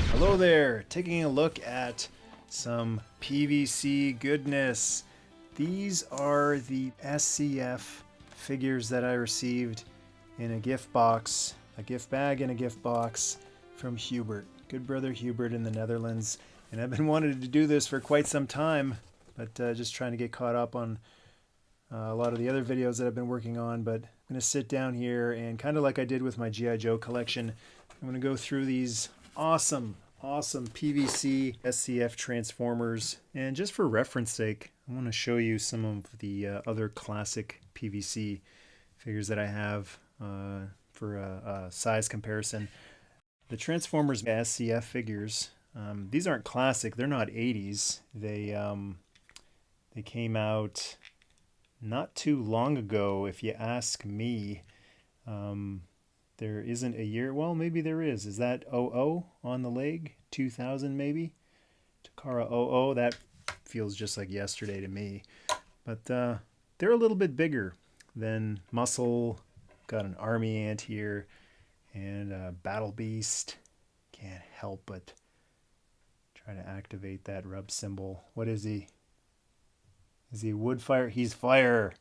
Hello there, taking a look at some PVC goodness. These are the SCF figures that I received in a gift box, a gift bag and a gift box from Hubert, good brother Hubert in the Netherlands. And I've been wanting to do this for quite some time, but just trying to get caught up on a lot of the other videos that I've been working on. But I'm going to sit down here and kind of like I did with my G.I. Joe collection, I'm going to go through these awesome PVC SCF Transformers. And just for reference sake, I want to show you some of the other classic PVC figures that I have for a size comparison. The Transformers SCF figures, these aren't classic, they're not 80s. They came out not too long ago, if you ask me. There isn't a year. Well, maybe there is. Is that 00 on the leg? 2000 maybe? Takara 00. That feels just like yesterday to me. But they're a little bit bigger than Muscle. Got an army ant here. And a Battle Beast. Can't help but try to activate that rub symbol. What is he? Is he wood fire? He's fire.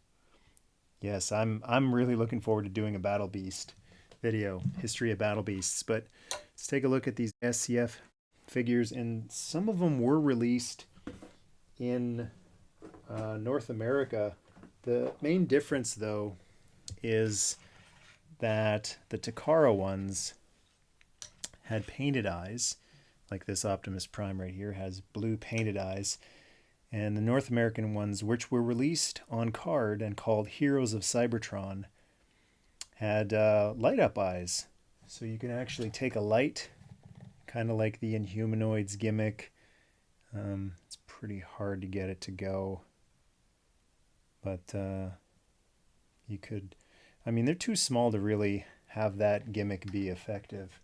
Yes, I'm really looking forward to doing a Battle Beast video, history of Battle Beasts. But let's take a look at these SCF figures, and some of them were released in North America. The main difference, though, is that the Takara ones had painted eyes, like this Optimus Prime right here has blue painted eyes, and the North American ones, which were released on card and called Heroes of Cybertron, had light up eyes. So you can actually take a light, kind of like the Inhumanoids gimmick. It's pretty hard to get it to go, but you could, I mean, they're too small to really have that gimmick be effective.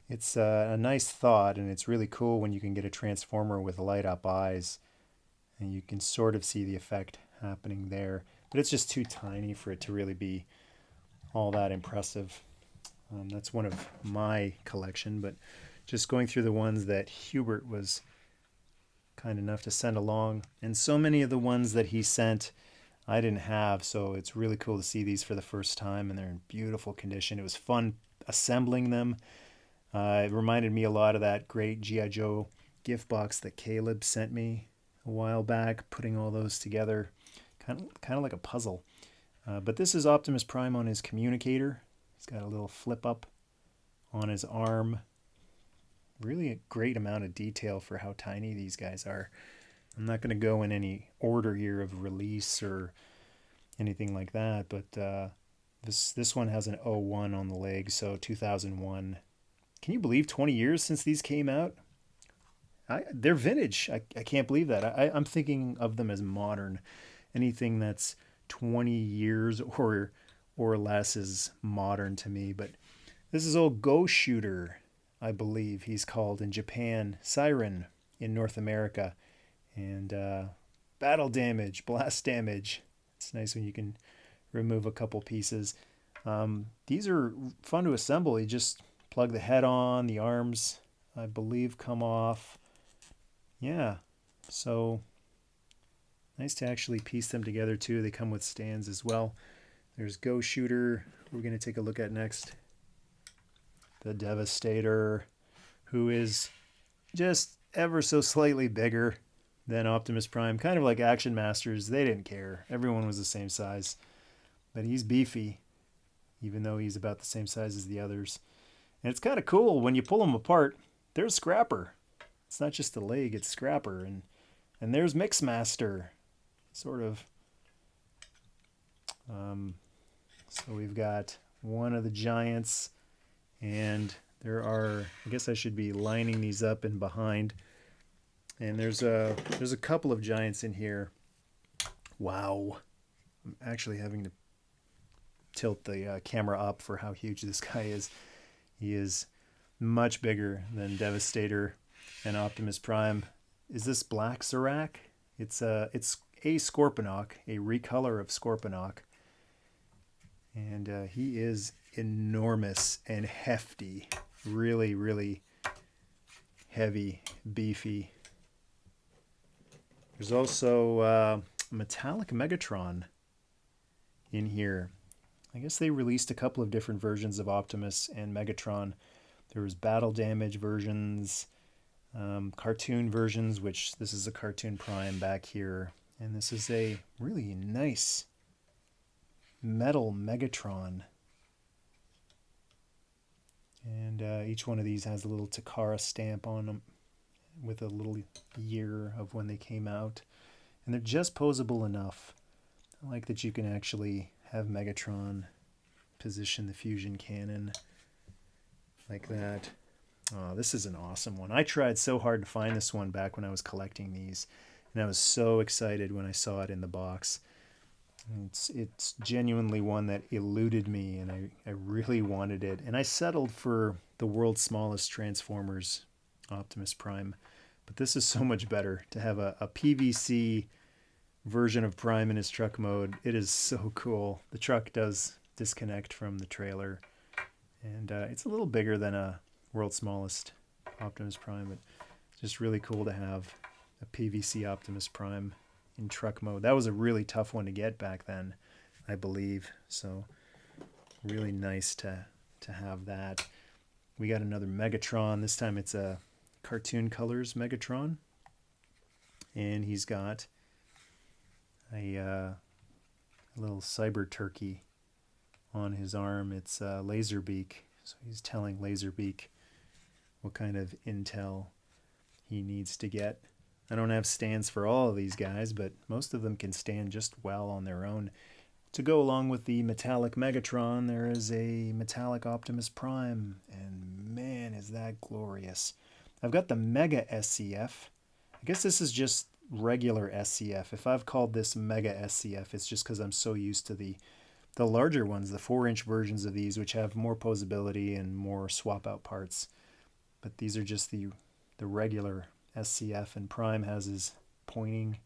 It's a nice thought, and it's really cool when you can get a Transformer with light up eyes, and you can sort of see the effect happening there, but it's just too tiny for it to really be all that impressive. That's one of my collection, but just going through the ones that Hubert was kind enough to send along, and so many of the ones that he sent I didn't have, so it's really cool to see these for the first time, and they're in beautiful condition. It was fun assembling them. It reminded me a lot of that great G.I. Joe gift box that Caleb sent me a while back, putting all those together, kind of like a puzzle. But this is Optimus Prime on his communicator. He's got a little flip up on his arm. Really a great amount of detail for how tiny these guys are. I'm not going to go in any order here of release or anything like that, but this one has an 01 on the leg, so 2001. Can you believe 20 years since these came out? They're vintage. I can't believe that. I'm thinking of them as modern. Anything that's 20 years or less is modern to me. But this is old Go Shooter, I believe he's called in Japan. Siren in North America. And battle damage, blast damage. It's nice when you can remove a couple pieces. These are fun to assemble. You just plug the head on, the arms, I believe, come off. Yeah, so nice to actually piece them together too. They come with stands as well. There's Go Shooter, we're going to take a look at next. The Devastator, who is just ever so slightly bigger than Optimus Prime. Kind of like Action Masters, they didn't care. Everyone was the same size. But he's beefy, even though he's about the same size as the others. And it's kind of cool, when you pull them apart, there's Scrapper. It's not just the leg, it's Scrapper. And there's Mixmaster, sort of. So we've got one of the giants, and there are, I guess I should be lining these up in behind. And there's a couple of giants in here. Wow. I'm actually having to tilt the camera up for how huge this guy is. He is much bigger than Devastator and Optimus Prime. Is this Black Zorak? It's a Scorponok, a recolor of Scorponok. And he is enormous and hefty. Really, really heavy, beefy. There's also a metallic Megatron in here. I guess they released a couple of different versions of Optimus and Megatron. There was battle damage versions, cartoon versions, which this is a cartoon Prime back here. And this is a really nice metal Megatron. And each one of these has a little Takara stamp on them with a little year of when they came out. And they're just posable enough. I like that you can actually have Megatron position the fusion cannon like that. Oh, this is an awesome one. I tried so hard to find this one back when I was collecting these, and I was so excited when I saw it in the box. It's genuinely one that eluded me, and I really wanted it. And I settled for the world's smallest Transformers Optimus Prime. But this is so much better to have a PVC version of Prime in his truck mode. It is so cool. The truck does disconnect from the trailer, and it's a little bigger than a world's smallest Optimus Prime, but it's just really cool to have a PVC Optimus Prime in truck mode. That was a really tough one to get back then, I believe. So really nice to have that. We got another Megatron. This time it's a cartoon colors Megatron, and he's got a little cyber turkey on his arm. It's Laserbeak, so he's telling Laserbeak what kind of intel he needs to get. I don't have stands for all of these guys, but most of them can stand just well on their own. To go along with the metallic Megatron, there is a metallic Optimus Prime, and man, is that glorious. I've got the Mega SCF. I guess this is just regular SCF. If I've called this Mega SCF, it's just because I'm so used to the larger ones, the 4-inch versions of these, which have more posability and more swap-out parts. But these are just the regular SCF, and Prime has his pointing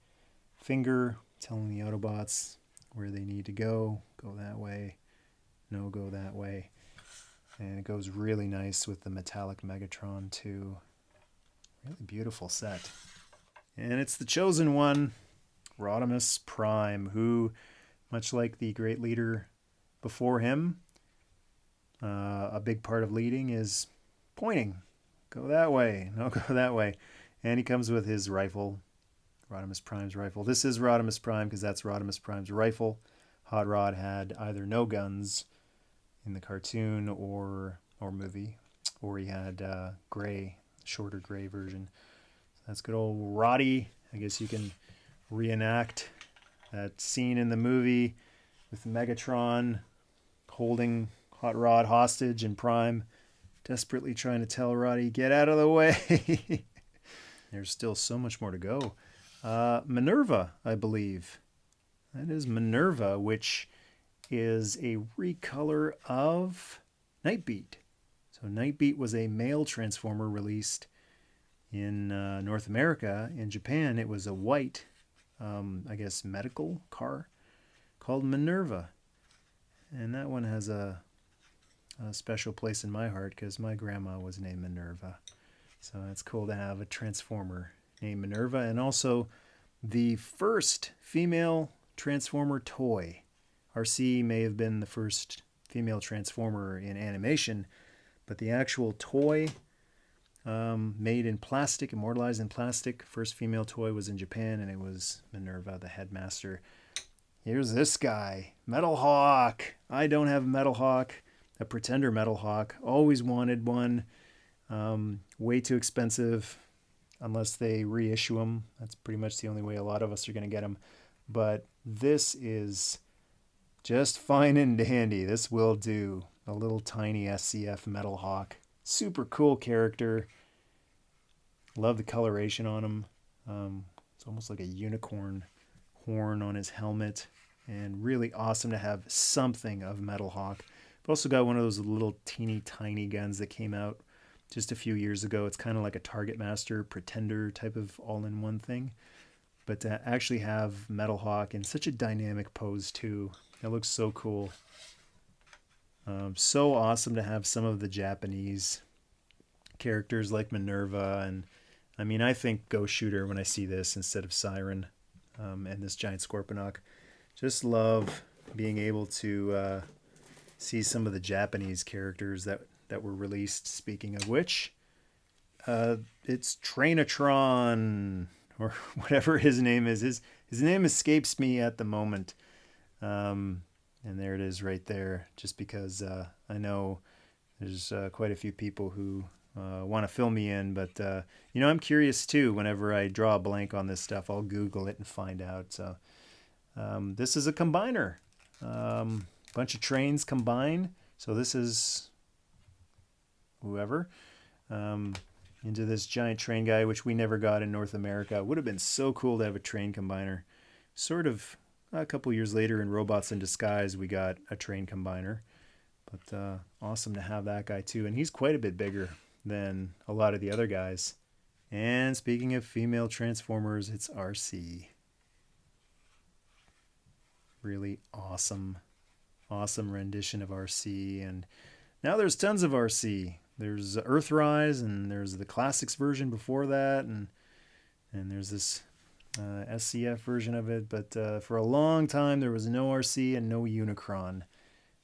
finger telling the Autobots where they need to go. Go that way. No, go that way. And it goes really nice with the metallic Megatron too. Really beautiful set. And it's the chosen one, Rodimus Prime, who, much like the great leader before him, a big part of leading is pointing. Go that way. No, go that way. And he comes with his rifle, Rodimus Prime's rifle. This is Rodimus Prime because that's Rodimus Prime's rifle. Hot Rod had either no guns in the cartoon or movie, or he had gray, shorter gray version. That's good old Roddy. I guess you can reenact that scene in the movie with Megatron holding Hot Rod hostage and Prime desperately trying to tell Roddy, get out of the way. There's still so much more to go. Minerva, I believe. That is Minerva, which is a recolor of Nightbeat. So Nightbeat was a male Transformer released in North America. In Japan, it was a white, I guess, medical car called Minerva. And that one has a special place in my heart because my grandma was named Minerva. So it's cool to have a Transformer named Minerva. And also the first female Transformer toy. RC may have been the first female Transformer in animation, but the actual toy made in plastic, immortalized in plastic, first female toy was in Japan, and it was Minerva, the Headmaster. Here's this guy, Metal Hawk. I don't have Metal Hawk, a Pretender Metal Hawk. Always wanted one. Way too expensive unless they reissue them. That's pretty much the only way a lot of us are going to get them. But this is just fine and dandy. This will do. A little tiny SCF Metal Hawk. Super cool character. Love the coloration on him. It's almost like a unicorn horn on his helmet. And really awesome to have something of Metal Hawk. I've also got one of those little teeny tiny guns that came out just a few years ago. It's kind of like a Target Master Pretender type of all-in-one thing. But to actually have Metal Hawk in such a dynamic pose too, it looks so cool. So awesome to have some of the Japanese characters like Minerva, and I mean, I think Ghost Shooter when I see this instead of Siren, and this giant Scorponok. Just love being able to see some of the Japanese characters that were released. Speaking of which, it's Trainotron, or whatever his name is. His name escapes me at the moment. And there it is right there, just because I know there's quite a few people who want to fill me in, but I'm curious too. Whenever I draw a blank on this stuff, I'll Google it and find out. So this is a combiner. Bunch of trains combine. So this is whoever into this giant train guy, which we never got in North America. It would have been so cool to have a train combiner. Sort of a couple years later in Robots in Disguise, we got a train combiner. But awesome to have that guy too. And he's quite a bit bigger than a lot of the other guys. And speaking of female Transformers, it's RC. Really awesome rendition of RC. And now there's tons of RC. There's Earthrise, and there's the Classics version before that, and there's this SCF version of it. But for a long time, there was no RC and no Unicron.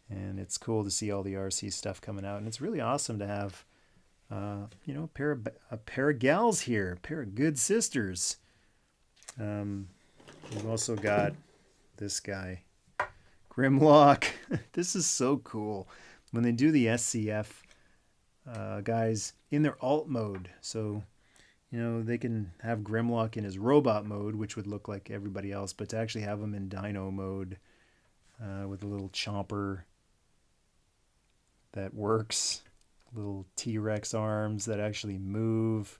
And it's cool to see all the RC stuff coming out. And it's really awesome to have, a pair of gals here, a pair of good sisters. We've also got this guy, Grimlock. This is so cool. When they do the SCF guys in their alt mode. So, they can have Grimlock in his robot mode, which would look like everybody else, but to actually have him in dino mode with a little chomper that works, little T-Rex arms that actually move.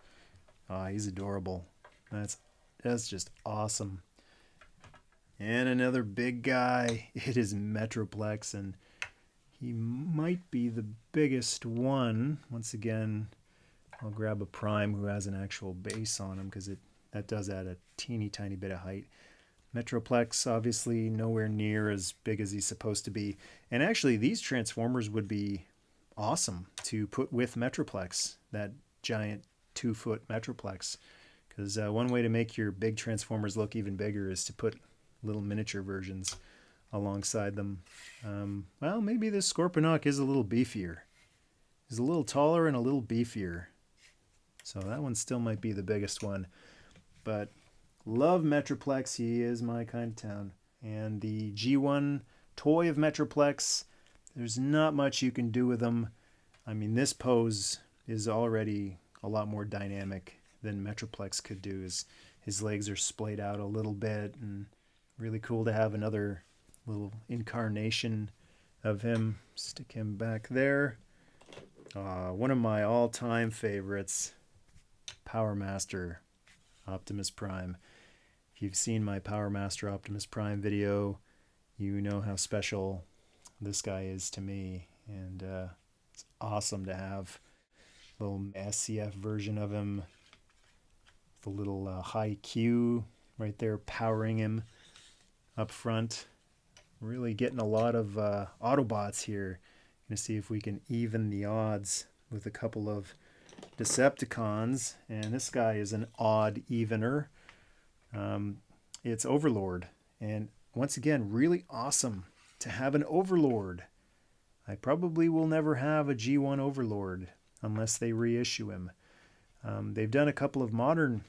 He's adorable. That's just awesome. And another big guy. It is Metroplex, and he might be the biggest one. Once again, I'll grab a Prime who has an actual base on him, because that does add a teeny tiny bit of height. Metroplex, obviously nowhere near as big as he's supposed to be. And actually, these Transformers would be awesome to put with Metroplex, that giant 2-foot Metroplex. Because one way to make your big Transformers look even bigger is to put little miniature versions alongside them. Well, maybe this Scorponok is a little beefier. He's a little taller and a little beefier. So that one still might be the biggest one. But love Metroplex. He is my kind of town. And the G1 toy of Metroplex, there's not much you can do with him. I mean, this pose is already a lot more dynamic than Metroplex could do. His legs are splayed out a little bit, and really cool to have another little incarnation of him. Stick him back there. One of my all-time favorites, Power Master Optimus Prime. If you've seen my Power Master Optimus Prime video, you know how special this guy is to me. And it's awesome to have a little SCF version of him. The little high Q right there powering him up front. Really getting a lot of Autobots here. Gonna see if we can even the odds with a couple of Decepticons. And this guy is an odd evener. It's Overlord. And once again, really awesome to have an Overlord. I probably will never have a G1 Overlord unless they reissue him. They've done a couple of modern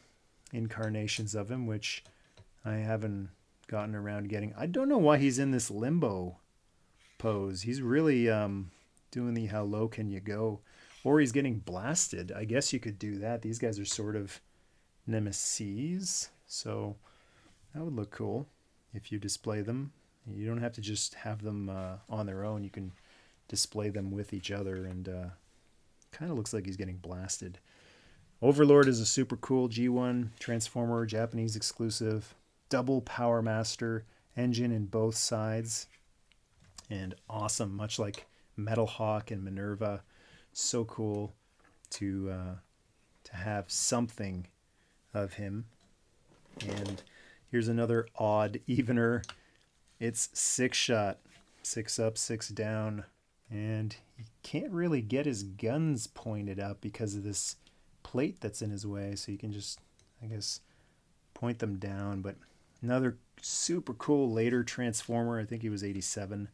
incarnations of him, which I haven't gotten around getting. I don't know why he's in this limbo pose. He's really doing the how low can you go, or he's getting blasted. I guess you could do that. These guys are sort of nemesis, so that would look cool if you display them. You don't have to just have them on their own. You can display them with each other, and kind of looks like he's getting blasted. Overlord is a super cool G1 Transformer, Japanese exclusive, double Power Master engine in both sides, and awesome, much like Metal Hawk and Minerva. So cool to have something of him. And here's another odd evener. It's 6-shot, 6 up, 6 down, And he can't really get his guns pointed up because of this plate that's in his way. So you can just, I guess, point them down. But another super cool later Transformer. I think he was 87.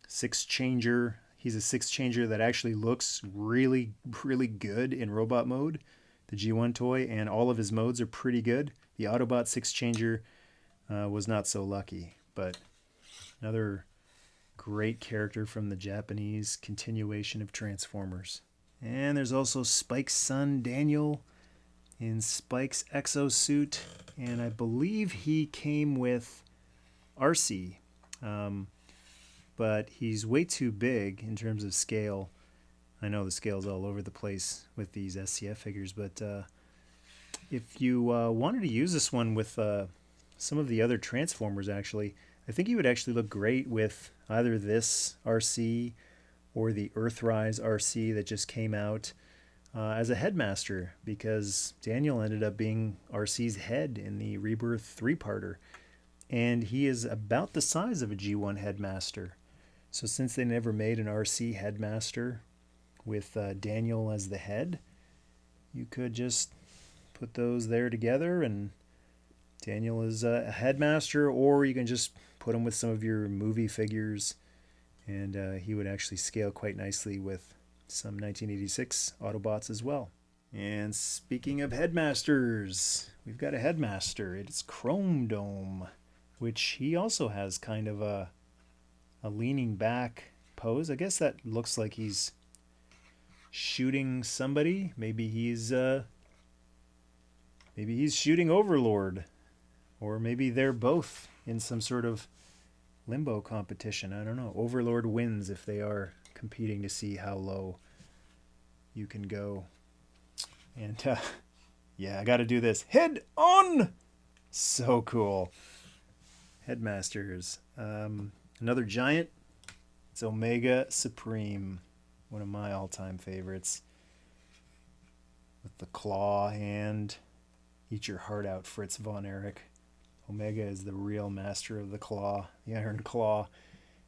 Six changer. He's a six changer that actually looks really, really good in robot mode. The G1 toy, and all of his modes are pretty good. The Autobot six changer was not so lucky, but another great character from the Japanese continuation of Transformers. And there's also Spike's son, Daniel, in Spike's exosuit, and I believe he came with RC. But he's way too big in terms of scale. I know the scale's all over the place with these SCF figures, but if you wanted to use this one with some of the other Transformers, actually, I think he would actually look great with either this RC or the Earthrise RC that just came out as a Headmaster, because Daniel ended up being RC's head in the Rebirth 3-parter, and he is about the size of a G1 Headmaster. So since they never made an RC Headmaster with Daniel as the head, you could just put those there together and Daniel is a Headmaster, or you can just put him with some of your movie figures and he would actually scale quite nicely with some 1986 Autobots as well. And speaking of Headmasters, we've got a Headmaster. It's Chrome Dome, which he also has kind of a leaning back pose. I guess that looks like he's shooting somebody. Maybe he's shooting Overlord, or maybe they're both in some sort of limbo competition. I don't know. Overlord wins if they are competing to see how low you can go. And yeah, I got to do this. Head on! So cool. Headmasters. Another giant. It's Omega Supreme. One of my all-time favorites. With the claw hand. Eat your heart out, Fritz von Erich. Omega is the real master of the claw. The Iron Claw.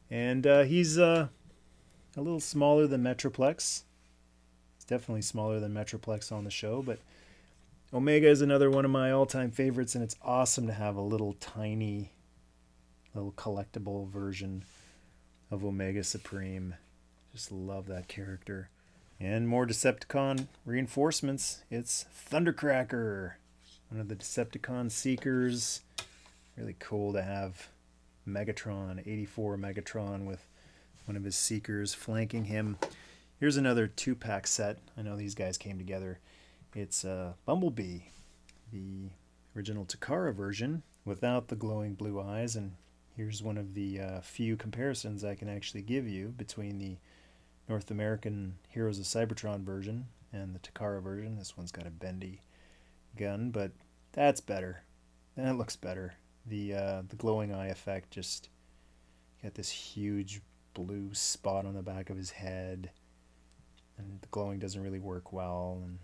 And he's a little smaller than Metroplex. It's definitely smaller than Metroplex on the show, but Omega is another one of my all-time favorites, and it's awesome to have a little tiny, little collectible version of Omega Supreme. Just love that character. And more Decepticon reinforcements. It's Thundercracker, one of the Decepticon Seekers. Really cool to have Megatron, 84 Megatron, with one of his Seekers flanking him. Here's another 2-pack set. I know these guys came together. It's Bumblebee, the original Takara version without the glowing blue eyes, and here's one of the few comparisons I can actually give you between the North American Heroes of Cybertron version and the Takara version. This one's got a bendy gun, but that's better. That looks better. The glowing eye effect, just got this huge blue spot on the back of his head, and the glowing doesn't really work well, and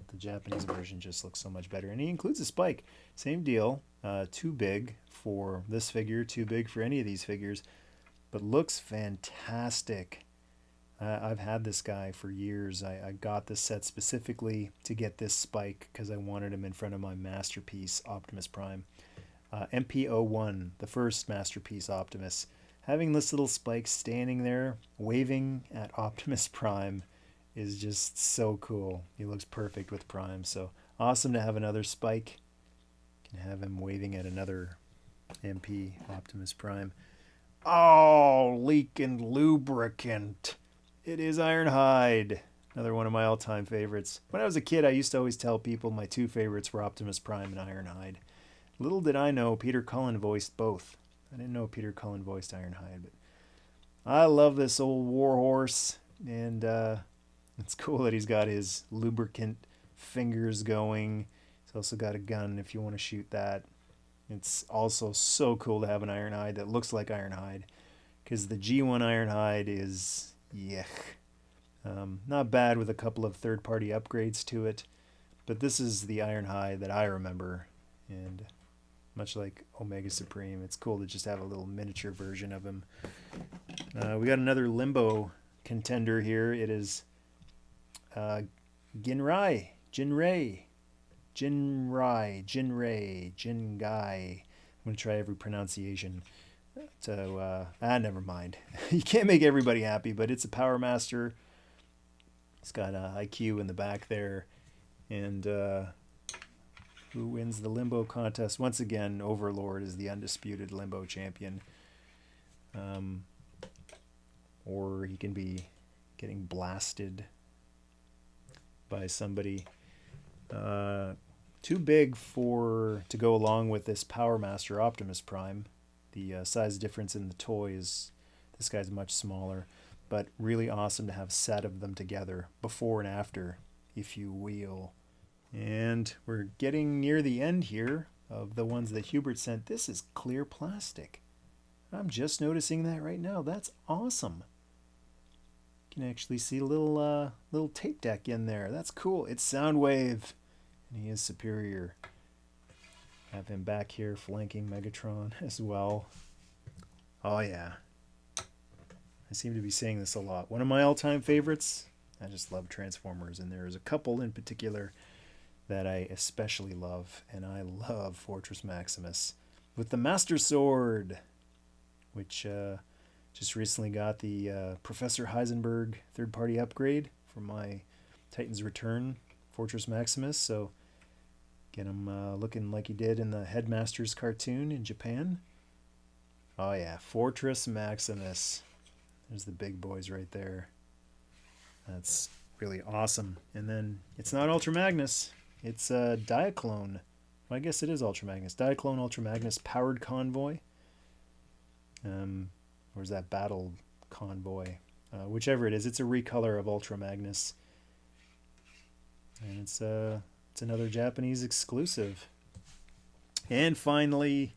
the Japanese version just looks so much better. And he includes a spike. Same deal. Too big for this figure, too big for any of these figures, but looks fantastic. I've had this guy for years. I got this set specifically to get this spike because I wanted him in front of my masterpiece, Optimus Prime. MP01, the first masterpiece Optimus. Having this little spike standing there, waving at Optimus Prime, is just so cool. He looks perfect with Prime, so awesome to have another spike. Can have him waving at another MP, Optimus Prime. Oh, leaking lubricant. It is Ironhide. Another one of my all-time favorites. When I was a kid, I used to always tell people my two favorites were Optimus Prime and Ironhide. Little did I know Peter Cullen voiced both. I didn't know Peter Cullen voiced Ironhide, but I love this old warhorse, and it's cool that he's got his lubricant fingers going. He's also got a gun if you want to shoot that. It's also so cool to have an Ironhide that looks like Ironhide, because the G1 Ironhide is yuck. Not bad with a couple of third-party upgrades to it, but this is the Ironhide that I remember, and much like Omega Supreme. It's cool to just have a little miniature version of him. We got another Limbo contender here. It is Ginrai. Gingai. I'm going to try every pronunciation. So, never mind. You can't make everybody happy, but it's a Power Master. It's got IQ in the back there. And who wins the Limbo contest? Once again, Overlord is the undisputed Limbo champion. Or he can be getting blasted by somebody. Too big to go along with this Power Master Optimus Prime. The size difference in the toy is, this guy's much smaller, but really awesome to have a set of them together, before and after, if you will. And we're getting near the end here of the ones that Hubert sent. This is clear plastic. I'm just noticing that right now. That's awesome. You can actually see a little tape deck in there. That's cool. It's Soundwave, and he is superior. Have him back here flanking Megatron as well. Oh yeah. I seem to be saying this a lot. One of my all-time favorites. I just love Transformers, and there's a couple in particular that I especially love, and I love Fortress Maximus with the Master Sword, which just recently got the Professor Heisenberg third-party upgrade for my Titans Return Fortress Maximus, so get him looking like he did in the Headmaster's cartoon in Japan. Oh yeah, Fortress Maximus. There's the big boys right there. That's really awesome. And then it's not Ultra Magnus. It's Diaclone. Well, I guess it is Ultra Magnus. Diaclone Ultra Magnus Powered Convoy. Or is that Battle Convoy? Whichever it is, it's a recolor of Ultra Magnus. And it's another Japanese exclusive. And finally,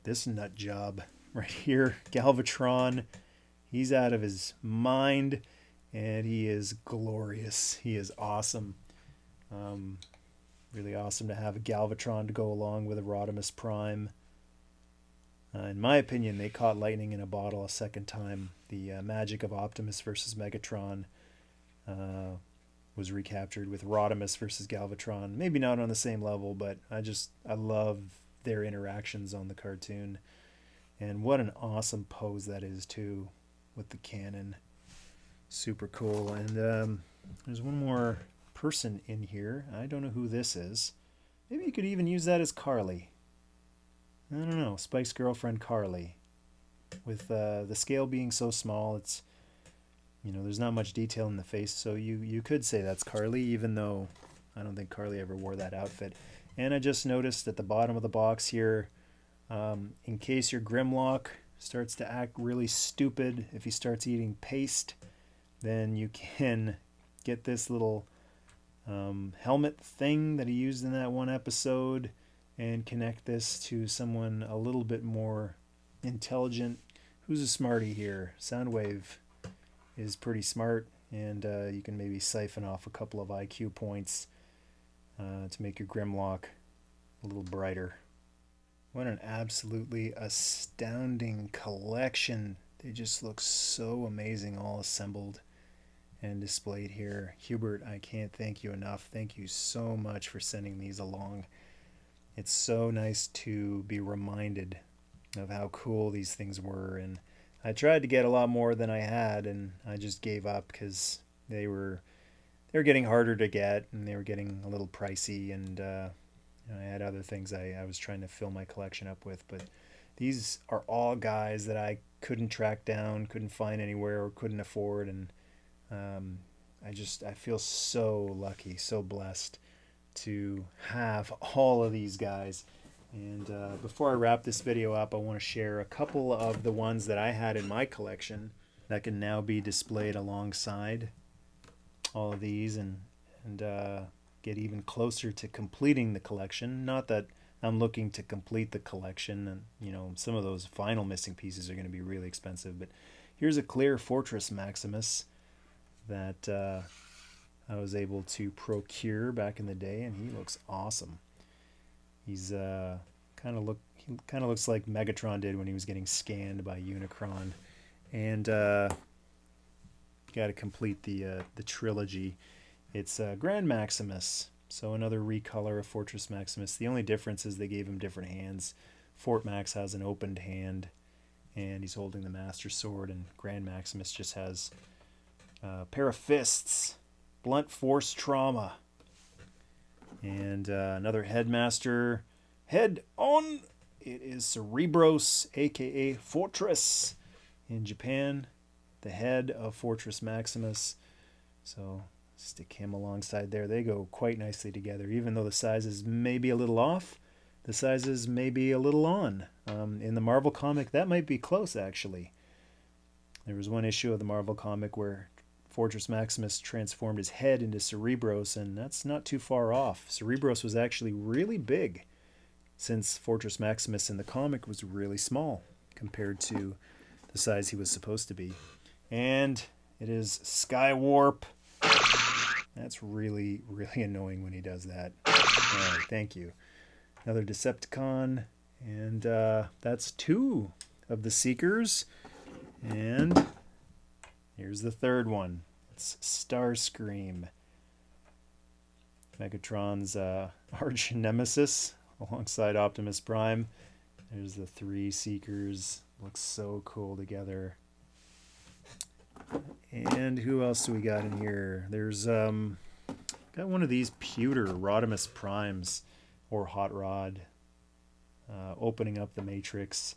this nut job right here, Galvatron. He's out of his mind, and he is glorious. He is awesome. Really awesome to have a Galvatron to go along with a Rodimus Prime. In my opinion, they caught lightning in a bottle a second time. The magic of Optimus versus Megatron was recaptured with Rodimus versus Galvatron. Maybe not on the same level, but I love their interactions on the cartoon. And what an awesome pose that is, too, with the cannon. Super cool. And there's one more person in here. I don't know who this is. Maybe you could even use that as Carly. I don't know. Spike's girlfriend, Carly. With the scale being so small, it's, there's not much detail in the face, so you could say that's Carly, even though I don't think Carly ever wore that outfit. And I just noticed at the bottom of the box here, in case your Grimlock starts to act really stupid, if he starts eating paste, then you can get this little helmet thing that he used in that one episode and connect this to someone a little bit more intelligent. Who's a smarty here? Soundwave is pretty smart, and you can maybe siphon off a couple of IQ points to make your Grimlock a little brighter. What an absolutely astounding collection. They just look so amazing, all assembled and displayed here. Hubert, I can't thank you enough. Thank you so much for sending these along. It's so nice to be reminded of how cool these things were, and I tried to get a lot more than I had, and I just gave up because they were getting harder to get, and they were getting a little pricey, and I had other things I was trying to fill my collection up with. But these are all guys that I couldn't track down, couldn't find anywhere, or couldn't afford, and I feel so lucky, so blessed to have all of these guys. And before I wrap this video up, I want to share a couple of the ones that I had in my collection that can now be displayed alongside all of these, and get even closer to completing the collection. Not that I'm looking to complete the collection, and some of those final missing pieces are going to be really expensive, but here's a clear Fortress Maximus that I was able to procure back in the day, and he looks awesome. He's kind He kind of looks like Megatron did when he was getting scanned by Unicron. And got to complete the trilogy. It's Grand Maximus, so another recolor of Fortress Maximus. The only difference is they gave him different hands. Fort Max has an opened hand, and he's holding the Master Sword, and Grand Maximus just has a pair of fists. Blunt force trauma. And another Headmaster. Head on! It is Cerebros, aka Fortress. In Japan, the head of Fortress Maximus. So stick him alongside there. They go quite nicely together, even though the sizes may be a little off. The sizes may be a little on. In the Marvel comic, that might be close, actually. There was one issue of the Marvel comic where Fortress Maximus transformed his head into Cerebros, and that's not too far off. Cerebros was actually really big, since Fortress Maximus in the comic was really small compared to the size he was supposed to be. And it is Skywarp. That's really, really annoying when he does that. All right, thank you. Another Decepticon. And that's 2 of the Seekers. And here's the third one. It's Starscream. Megatron's arch nemesis alongside Optimus Prime. There's the 3 Seekers. Looks so cool together. And who else do we got in here? There's got one of these pewter Rodimus Primes, or Hot Rod, opening up the Matrix.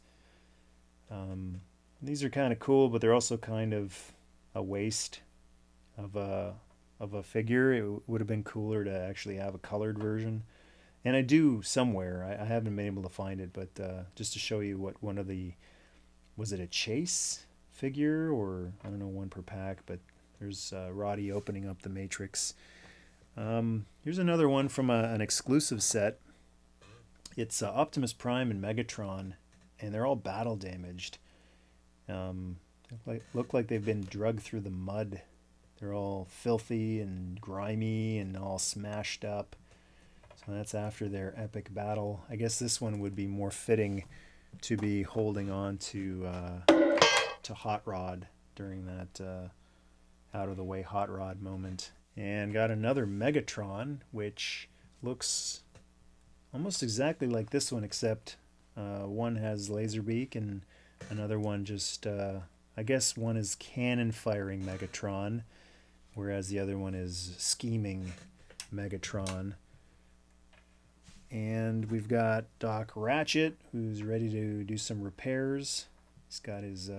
These are kind of cool, but they're also kind of a waste of a figure. It would have been cooler to actually have a colored version. And I do somewhere. I haven't been able to find it, but just to show you what one of the... Was it a Chase figure, or I don't know, one per pack, but there's Roddy opening up the Matrix. Here's another one from an exclusive set. It's Optimus Prime and Megatron, and they're all battle damaged. Look like they've been drugged through the mud. They're all filthy and grimy and all smashed up. So that's after their epic battle. I guess this one would be more fitting to be holding on to Hot Rod during that out of the way Hot Rod moment. And got another Megatron, which looks almost exactly like this one, except one has Laserbeak and another one just I guess one is cannon firing Megatron, whereas the other one is scheming Megatron. And we've got Doc Ratchet, who's ready to do some repairs. He's got his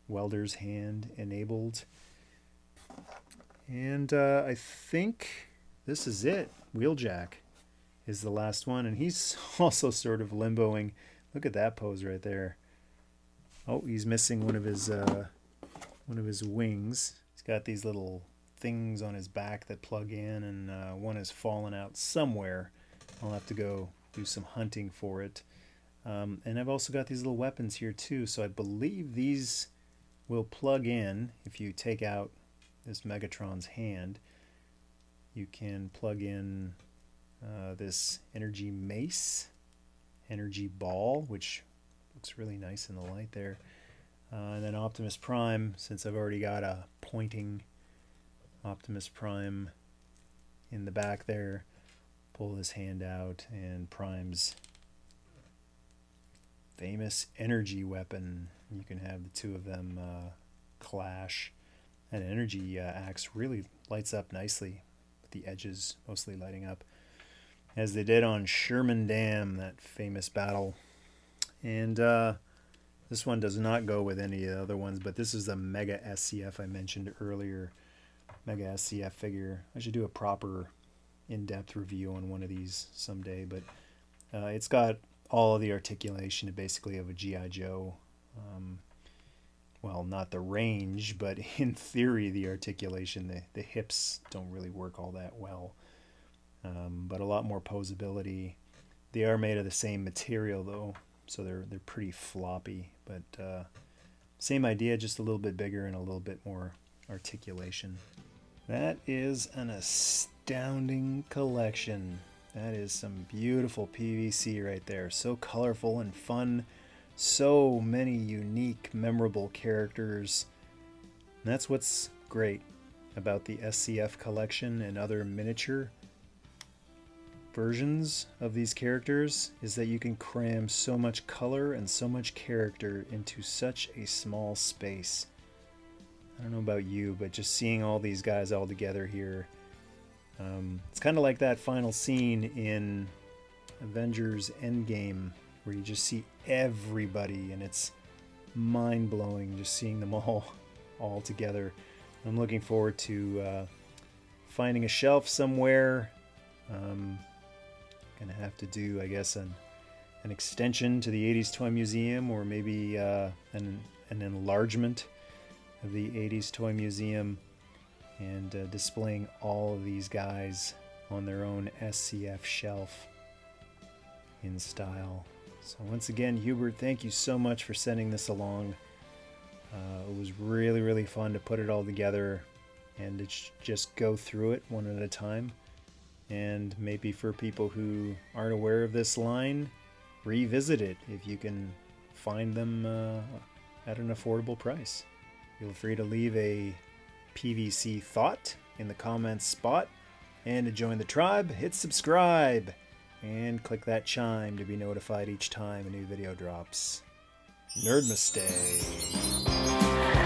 welder's hand enabled. And I think this is it. Wheeljack is the last one, and he's also sort of limboing. Look at that pose right there. Oh, he's missing one of his wings. He's got these little things on his back that plug in, and one has fallen out somewhere. I'll have to go do some hunting for it. And I've also got these little weapons here too, so I believe these will plug in. If you take out this Megatron's hand, you can plug in this energy mace, energy ball, which looks really nice in the light there. And then Optimus Prime, since I've already got a pointing Optimus Prime in the back there, pull his hand out, and Prime's famous energy weapon. You can have the two of them clash. That energy axe really lights up nicely, with the edges mostly lighting up, as they did on Sherman Dam, that famous battle. And this one does not go with any of the other ones, but this is the Mega SCF I mentioned earlier. Mega SCF figure. I should do a proper in-depth review on one of these someday, but it's got all of the articulation basically of a G.I. Joe. Well, not the range, but in theory the articulation. The hips don't really work all that well, but a lot more posability. They are made of the same material though, so they're pretty floppy, but same idea, just a little bit bigger and a little bit more articulation. That is an astounding collection. That is some beautiful PVC right there. So colorful and fun. So many unique, memorable characters. And that's what's great about the SCF collection and other miniature versions of these characters, is that you can cram so much color and so much character into such a small space. I don't know about you, but just seeing all these guys all together here, it's kind of like that final scene in Avengers Endgame where you just see everybody, and it's mind-blowing just seeing them all together. I'm looking forward to finding a shelf somewhere. Gonna have to do, I guess, an extension to the 80s Toy Museum, or maybe an enlargement of the 80s Toy Museum, and displaying all of these guys on their own SCF shelf in style. So once again, Hubert, thank you so much for sending this along. It was really, really fun to put it all together and to just go through it one at a time. And maybe for people who aren't aware of this line, revisit it if you can find them at an affordable price. Feel free to leave a PVC thought in the comments spot, and to join the tribe, hit subscribe and click that chime to be notified each time a new video drops. Nerdmas Day.